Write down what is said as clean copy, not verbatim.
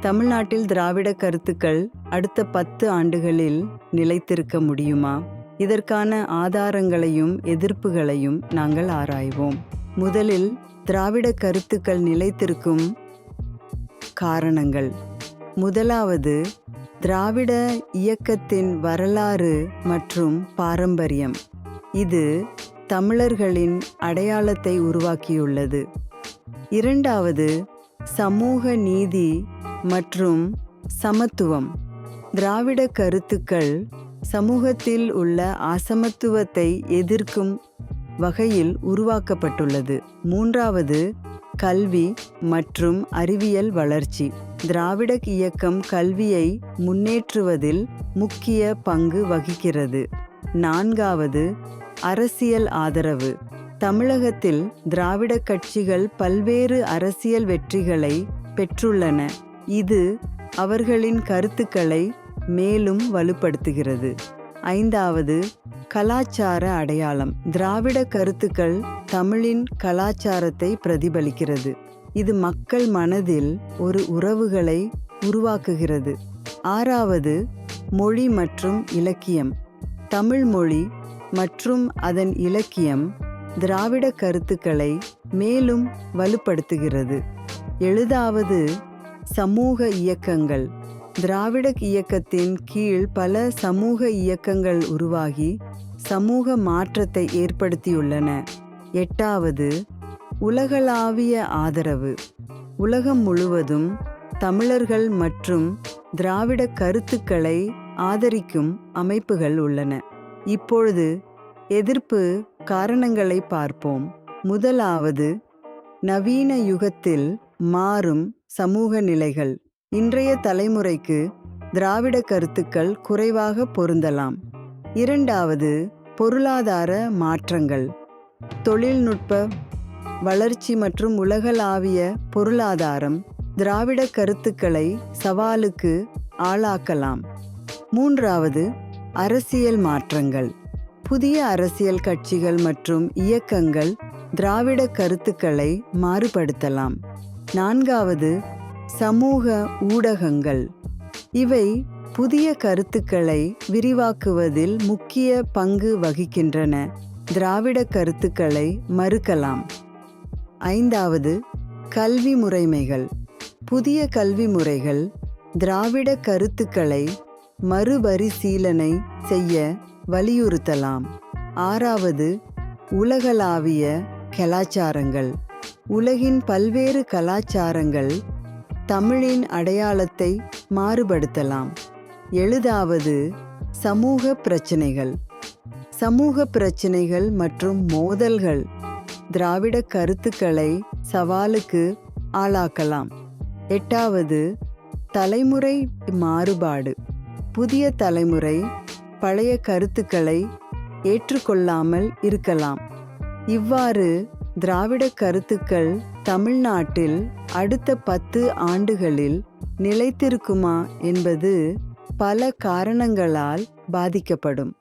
தமிழ்நாட்டில் திராவிட கருத்துக்கள் அடுத்த 10 ஆண்டுகளில் நிலைத்திருக்க முடியுமா? இதற்கான ஆதாரங்களையும் எதிர்ப்புகளையும் நாங்கள் ஆராய்வோம். முதலில் திராவிட கருத்துக்கள் நிலைத்திருக்கும் காரணங்கள். முதலாவது, திராவிட இயக்கத்தின் வரலாறு மற்றும் பாரம்பரியம். இது தமிழர்களின் அடையாளத்தை உருவாக்கியுள்ளது. இரண்டாவது, சமூக நீதி மற்றும் சமத்துவம். திராவிட கருத்துக்கள் சமூகத்தில் உள்ள அசமத்துவத்தை எதிர்க்கும் வகையில் உருவாக்கப்பட்டுள்ளது. மூன்றாவது, கல்வி மற்றும் அறிவியல் வளர்ச்சி. திராவிட இயக்கம் கல்வியை முன்னேற்றுவதில் முக்கிய பங்கு வகிக்கிறது. நான்காவது, அரசியல் ஆதரவு. தமிழகத்தில் திராவிட கட்சிகள் பல்வேறு அரசியல் வெற்றிகளை பெற்றுள்ளன. இது அவர்களின் கருத்துக்களை மேலும் வலுப்படுத்துகிறது. ஐந்தாவது, கலாச்சார அடையாளம். திராவிட கருத்துக்கள் தமிழின் கலாச்சாரத்தை பிரதிபலிக்கிறது. இது மக்கள் மனதில் ஒரு உறவுகளை உருவாக்குகிறது. ஆறாவது, மொழி மற்றும் இலக்கியம். தமிழ் மொழி மற்றும் அதன் இலக்கியம் திராவிட கருத்துக்களை மேலும் வலுப்படுத்துகிறது. ஏழாவது, சமூக இயக்கங்கள். திராவிட இயக்கத்தின் கீழ் பல சமூக இயக்கங்கள் உருவாகி சமூக மாற்றத்தை ஏற்படுத்தியுள்ளன. எட்டாவது, உலகளாவிய ஆதரவு. உலகம் முழுவதும் தமிழர்கள் மற்றும் திராவிட கருத்துக்களை ஆதரிக்கும் அமைப்புகள் உள்ளன. இப்பொழுது எதிர்ப்பு காரணங்களை பார்ப்போம். முதலாவது, நவீன யுகத்தில் மாறும் சமூக நிலைகள். இன்றைய தலைமுறைக்கு திராவிட கருத்துக்கள் குறைவாக பொருந்தலாம். இரண்டாவது, பொருளாதார மாற்றங்கள். தொழில்நுட்ப வளர்ச்சி மற்றும் உலகளாவிய பொருளாதாரம் திராவிட கருத்துக்களை சவாலுக்கு ஆளாக்கலாம். மூன்றாவது, அரசியல் மாற்றங்கள். புதிய அரசியல் கட்சிகள் மற்றும் இயக்கங்கள் திராவிட கருத்துக்களை மாறுபடுத்தலாம். நான்காவது, சமூக ஊடகங்கள். இவை புதிய கருத்துக்களை விரிவாக்குவதில் முக்கிய பங்கு வகிக்கின்றன. திராவிட கருத்துக்களை மறுக்கலாம். ஐந்தாவது, கல்வி முறைமைகள். புதிய கல்வி முறைகள் திராவிட கருத்துக்களை மறுபரிசீலனை செய்ய வலியுறுத்தலாம். ஆறாவது, உலகளாவிய கலாச்சாரங்கள். உலகின் பல்வேறு கலாச்சாரங்கள் தமிழின் அடையாளத்தை மாறுபடுத்தலாம். ஏழாவது, சமூக பிரச்சினைகள். சமூக பிரச்சினைகள் மற்றும் மோதல்கள் திராவிட கருத்துக்களை சவாலுக்கு ஆளாக்கலாம். எட்டாவது, தலைமுறை மாறுபாடு. புதிய தலைமுறை பழைய கருத்துக்களை ஏற்றுக்கொள்ளாமல் இருக்கலாம். இவ்வாறு திராவிட கருத்துக்கள் தமிழ்நாட்டில் அடுத்த 10 ஆண்டுகளில் நிலைத்திருக்குமா என்பது பல காரணங்களால் பாதிக்கப்படும்.